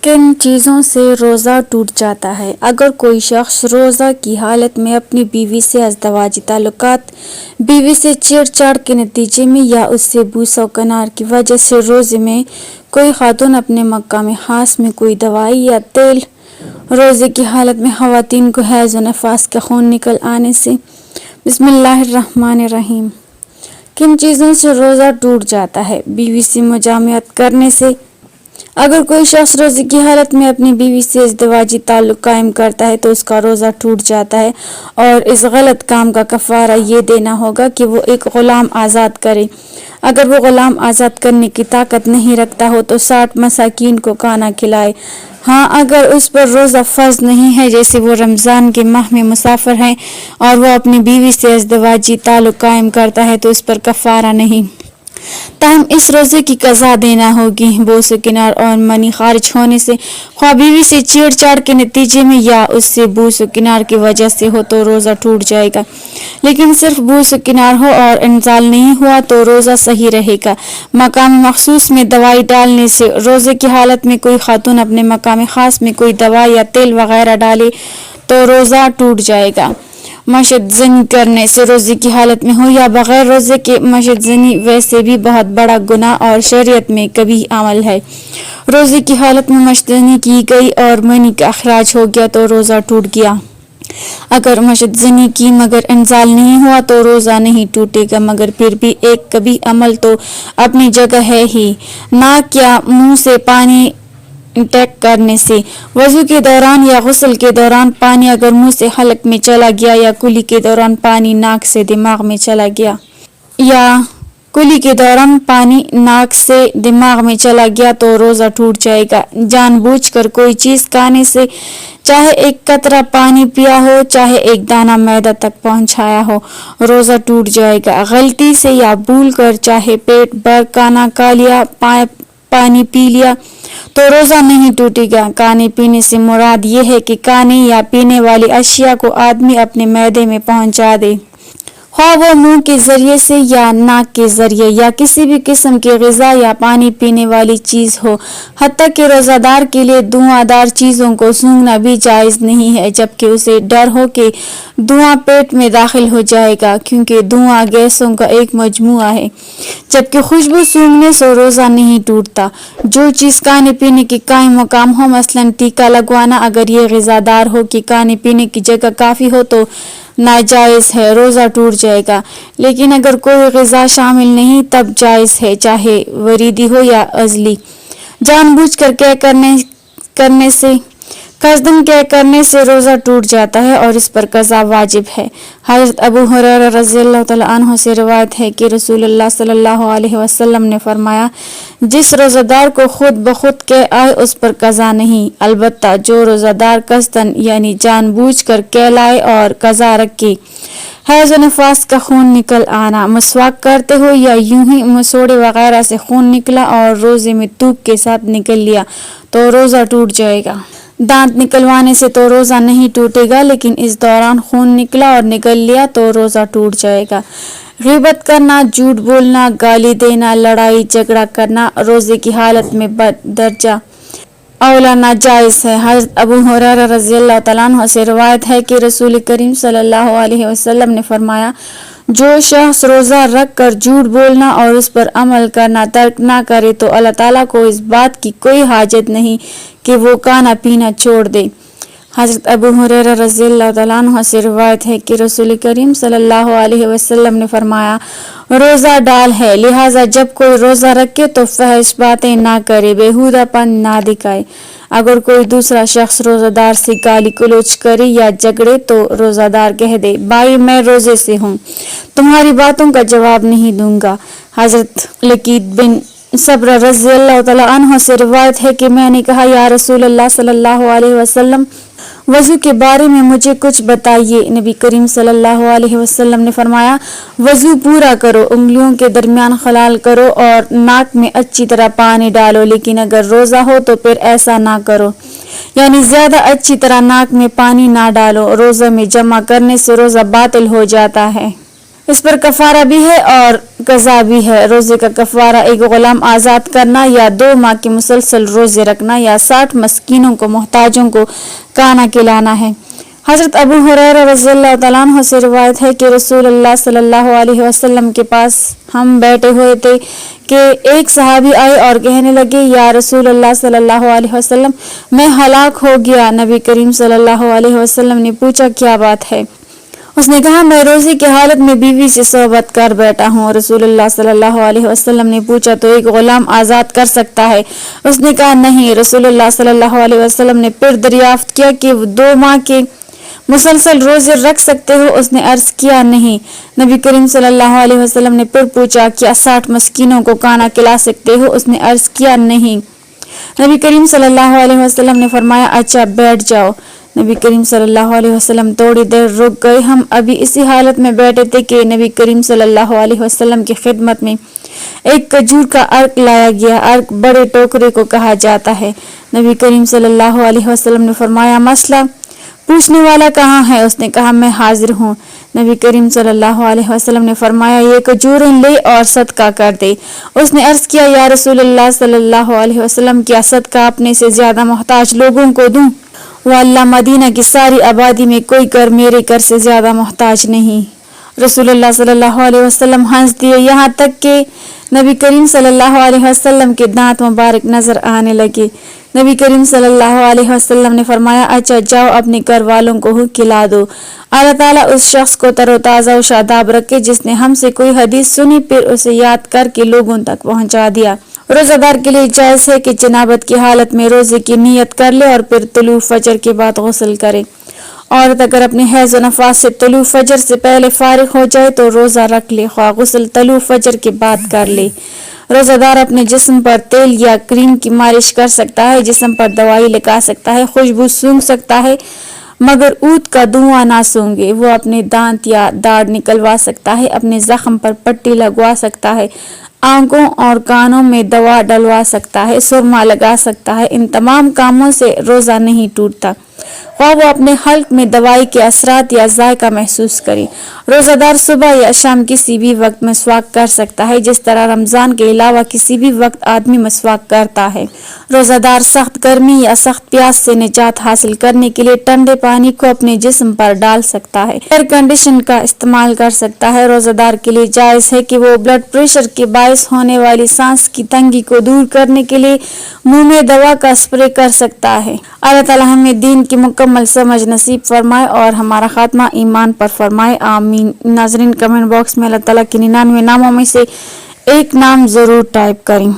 کن چیزوں سے روزہ ٹوٹ جاتا ہے؟ اگر کوئی شخص روزہ کی حالت میں اپنی بیوی سے ازدواجی تعلقات، بیوی سے چھیڑ چھاڑ کے نتیجے میں یا اس سے بوس و کنار کی وجہ سے روزے میں کوئی خاتون اپنے مقام خاص میں کوئی دوائی یا تیل، روزے کی حالت میں خواتین کو حیض و نفاس کا خون نکل آنے سے۔ بسم اللہ الرحمن الرحیم۔ کن چیزوں سے روزہ ٹوٹ جاتا ہے؟ بیوی سے مجامعت کرنے سے۔ اگر کوئی شخص روزے کی حالت میں اپنی بیوی سے ازدواجی تعلق قائم کرتا ہے تو اس کا روزہ ٹوٹ جاتا ہے، اور اس غلط کام کا کفارہ یہ دینا ہوگا کہ وہ ایک غلام آزاد کرے۔ اگر وہ غلام آزاد کرنے کی طاقت نہیں رکھتا ہو تو 60 مساکین کو کھانا کھلائے۔ ہاں، اگر اس پر روزہ فرض نہیں ہے، جیسے وہ رمضان کے ماہ میں مسافر ہے اور وہ اپنی بیوی سے ازدواجی تعلق قائم کرتا ہے تو اس پر کفارہ نہیں، تاہم اس روزے کی قضا دینا ہوگی۔ بوس و کنار اور منی خارج ہونے سے، خواہ بیوی سے چھیڑ چھاڑ کے نتیجے میں یا اس سے بوس و کنار کی وجہ سے ہو تو روزہ ٹوٹ جائے گا، لیکن صرف بوس و کنار ہو اور انزال نہیں ہوا تو روزہ صحیح رہے گا۔ مقام مخصوص میں دوائی ڈالنے سے، روزے کی حالت میں کوئی خاتون اپنے مقام خاص میں کوئی دوا یا تیل وغیرہ ڈالے تو روزہ ٹوٹ جائے گا۔ مشت زنی کرنے سے، روزے کی حالت میں ہو یا بغیر روزے کے، مشت زنی ویسے بھی بہت بڑا گناہ اور شریعت میں کبیح عمل ہے۔ روزے کی حالت میں مشت زنی کی گئی اور منی کا اخراج ہو گیا تو روزہ ٹوٹ گیا۔ اگر مشت زنی کی مگر انزال نہیں ہوا تو روزہ نہیں ٹوٹے گا، مگر پھر بھی ایک کبیح عمل تو اپنی جگہ ہے ہی۔ ناک یا منہ سے پانی ٹیک کرنے سے، وضو کے دوران یا غسل کے دوران پانی اگر منہ سے حلق میں چلا گیا یا کلی کے دوران پانی ناک سے دماغ میں چلا گیا یا کلی کے دوران پانی ناک سے دماغ میں چلا گیا تو روزہ ٹوٹ جائے گا۔ جان بوجھ کر کوئی چیز کھانے سے، چاہے ایک قطرہ پانی پیا ہو، چاہے ایک دانہ معدہ تک پہنچایا ہو، روزہ ٹوٹ جائے گا۔ غلطی سے یا بھول کر چاہے پیٹ بھر کھانا کھا لیا، پانی پی لیا تو روزہ نہیں ٹوٹے گا۔ کھانے پینے سے مراد یہ ہے کہ کھانے یا پینے والی اشیاء کو آدمی اپنے معدے میں پہنچا دے، خواہ وہ منہ کے ذریعے سے یا ناک کے ذریعے یا کسی بھی قسم کی غذا یا پانی پینے والی چیز ہو۔ حتیٰ کہ روزہ دار کے لیے دھواں دار چیزوں کو سونگھنا بھی جائز نہیں ہے، جبکہ اسے ڈر ہو کہ دھواں پیٹ میں داخل ہو جائے گا، کیونکہ دھواں گیسوں کا ایک مجموعہ ہے، جبکہ خوشبو سونگھنے سے روزہ نہیں ٹوٹتا۔ جو چیز کھانے پینے کے قائم مقام ہو، مثلاً ٹیکا لگوانا، اگر یہ غذا دار ہو کہ کھانے پینے کی جگہ کافی ہو تو ناجائز ہے، روزہ ٹوٹ جائے گا، لیکن اگر کوئی غذا شامل نہیں تب جائز ہے، چاہے وریدی ہو یا عضلی۔ جان بوجھ کر کرنے سے، قصدن کرنے سے روزہ ٹوٹ جاتا ہے اور اس پر قضا واجب ہے۔ حضرت ابو ہریرہ رضی اللہ تعالیٰ عنہ سے روایت ہے کہ رسول اللہ صلی اللہ علیہ وسلم نے فرمایا، جس روزہ دار کو خود بخود کہہ آئے اس پر قضا نہیں، البتہ جو روزہ دار قصدن یعنی جان بوجھ کر کہہ لائے اور قضا رکھے۔ حیض و نفاس کا خون نکل آنا، مسواک کرتے ہو یا یوں ہی مسوڑے وغیرہ سے خون نکلا اور روزے میں تھوک کے ساتھ نکل لیا تو روزہ ٹوٹ جائے گا۔ دانت نکلوانے سے تو روزہ نہیں ٹوٹے گا، لیکن اس دوران خون نکلا اور نکل لیا تو روزہ ٹوٹ جائے گا۔ غیبت کرنا، جھوٹ بولنا، گالی دینا، لڑائی جھگڑا کرنا روزے کی حالت میں بدرجہ اولا ناجائز ہے۔ حضرت ابو ہریرہ رضی اللہ تعالیٰ عنہ سے روایت ہے کہ رسول کریم صلی اللہ علیہ وسلم نے فرمایا، جو شخص روزہ رکھ کر جھوٹ بولنا اور اس پر عمل کرنا ترک نہ کرے تو اللہ تعالیٰ کو اس بات کی کوئی حاجت نہیں کہ وہ کھانا پینا چھوڑ دے۔ حضرت ابو ہریرہ رضی اللہ تعالیٰ عنہ سے روایت ہے کہ رسول کریم صلی اللہ علیہ وسلم نے فرمایا، روزہ ڈال ہے، لہٰذا جب کوئی روزہ رکھے تو فحش باتیں نہ کرے، بیہودہ پن نہ دکھائے۔ اگر کوئی دوسرا شخص روزہ دار سے گالی گلوچ کرے یا جھگڑے تو روزہ دار کہہ دے، بھائی میں روزے سے ہوں، تمہاری باتوں کا جواب نہیں دوں گا۔ حضرت لقید بن صبرہ رضی اللہ تعالیٰ عنہ سے روایت ہے کہ میں نے کہا، یا رسول اللہ صلی اللہ علیہ وسلم، وضو کے بارے میں مجھے کچھ بتائیے۔ نبی کریم صلی اللہ علیہ وسلم نے فرمایا، وضو پورا کرو، انگلیوں کے درمیان خلال کرو اور ناک میں اچھی طرح پانی ڈالو، لیکن اگر روزہ ہو تو پھر ایسا نہ کرو، یعنی زیادہ اچھی طرح ناک میں پانی نہ ڈالو۔ روزہ میں جمع کرنے سے روزہ باطل ہو جاتا ہے۔ اس پر کفارہ بھی ہے اور قضا بھی ہے۔ روزے کا کفارہ ایک غلام آزاد کرنا یا 2 ماہ کے مسلسل روزے رکھنا یا 60 مسکینوں کو محتاجوں کو کھانا کھلانا ہے۔ حضرت ابو ہریرہ رضی اللہ تعالیٰ عنہ سے روایت ہے کہ رسول اللہ صلی اللہ علیہ وسلم کے پاس ہم بیٹھے ہوئے تھے کہ ایک صحابی آئے اور کہنے لگے، یا رسول اللہ صلی اللہ علیہ وسلم، میں ہلاک ہو گیا۔ نبی کریم صلی اللہ علیہ وسلم نے پوچھا، کیا بات ہے؟ اس نے کہا، میں روزے کی حالت میں بیوی سے صحبت کر بیٹھا ہوں۔ رسول اللہ صلی اللہ علیہ وسلم نے پوچھا، تو ایک غلام آزاد کر سکتا ہے؟ اس نے کہا، نہیں۔ رسول اللہ صلی اللہ علیہ وسلم نے پھر دریافت کیا کہ 2 ماہ کے مسلسل روزے رکھ سکتے ہو؟ اس نے عرض کیا، نہیں۔ نبی کریم صلی اللہ علیہ وسلم نے پھر پوچھا، کیا 60 مسکینوں کو کھانا کھلا سکتے ہو؟ اس نے عرض کیا، نہیں۔ نبی کریم صلی اللہ علیہ وسلم نے فرمایا، اچھا بیٹھ جاؤ۔ نبی کریم صلی اللہ علیہ وسلم تھوڑی دیر رک گئے۔ ہم ابھی اسی حالت میں بیٹھے تھے کہ نبی کریم صلی اللہ علیہ وسلم کی خدمت میں ایک کھجور کا عرق لایا گیا۔ عرق بڑے ٹوکرے کو کہا جاتا ہے۔ نبی کریم صلی اللہ علیہ وسلم نے فرمایا، مسئلہ پوچھنے والا کہاں ہے؟ اس نے کہا، میں حاضر ہوں۔ نبی کریم صلی اللہ علیہ وسلم نے فرمایا، یہ کھجوریں لے اور صدقہ کر دے۔ اس نے عرض کیا، یا رسول اللہ صلی اللہ علیہ وسلم، کیا صدقہ اپنے سے زیادہ محتاج لوگوں کو دوں؟ واللہ مدینہ کی ساری آبادی میں کوئی گھر میرے گھر سے زیادہ محتاج نہیں۔ رسول اللہ صلی اللہ علیہ وسلم ہنس دیے، یہاں تک کہ نبی کریم صلی اللہ علیہ وسلم کے دانت مبارک نظر آنے لگے۔ نبی کریم صلی اللہ علیہ وسلم نے فرمایا، اچھا جاؤ اپنے گھر والوں کو کھلا دو۔ اللہ تعالیٰ اس شخص کو تر و تازہ و شاداب رکھے جس نے ہم سے کوئی حدیث سنی پھر اسے یاد کر کے لوگوں تک پہنچا دیا۔ روزہ دار کے لیے جائز ہے کہ جنابت کی حالت میں روزے کی نیت کر لے اور پھر طلوع فجر کے بعد غسل کرے۔ عورت اگر اپنے حیض و نفاس سے طلوع فجر سے پہلے فارغ ہو جائے تو روزہ رکھ لے، خواہ غسل طلوع فجر کے بعد کر لے۔ روزہ دار اپنے جسم پر تیل یا کریم کی مالش کر سکتا ہے، جسم پر دوائی لگا سکتا ہے، خوشبو سونگھ سکتا ہے، مگر عود کا دھواں نہ سونگے۔ وہ اپنے دانت یا داڑھ نکلوا سکتا ہے، اپنے زخم پر پٹی لگوا سکتا ہے، آنکھوں اور کانوں میں دوا ڈلوا سکتا ہے، سرما لگا سکتا ہے۔ ان تمام کاموں سے روزہ نہیں ٹوٹتا، خواہ وہ اپنے حلق میں دوائی کے اثرات یا ذائقہ محسوس کرے۔ روزہ دار صبح یا شام کسی بھی وقت مسواک کر سکتا ہے، جس طرح رمضان کے علاوہ کسی بھی وقت آدمی مسواک کرتا ہے۔ روزہ دار سخت گرمی یا سخت پیاس سے نجات حاصل کرنے کے لیے ٹھنڈے پانی کو اپنے جسم پر ڈال سکتا ہے، ایئر کنڈیشن کا استعمال کر سکتا ہے۔ روزہ دار کے لیے جائز ہے کہ وہ بلڈ پریشر کے باعث ہونے والی سانس کی تنگی کو دور کرنے کے لیے منہ میں دوا کا اسپرے کر سکتا ہے۔ اللہ تعالیٰ ہمیں دین کی مکمل سمجھ نصیب فرمائے اور ہمارا خاتمہ ایمان پر فرمائے، آمین۔ ناظرین، کمنٹ باکس میں اللہ تعالیٰ کے 99 ناموں میں سے ایک نام ضرور ٹائپ کریں۔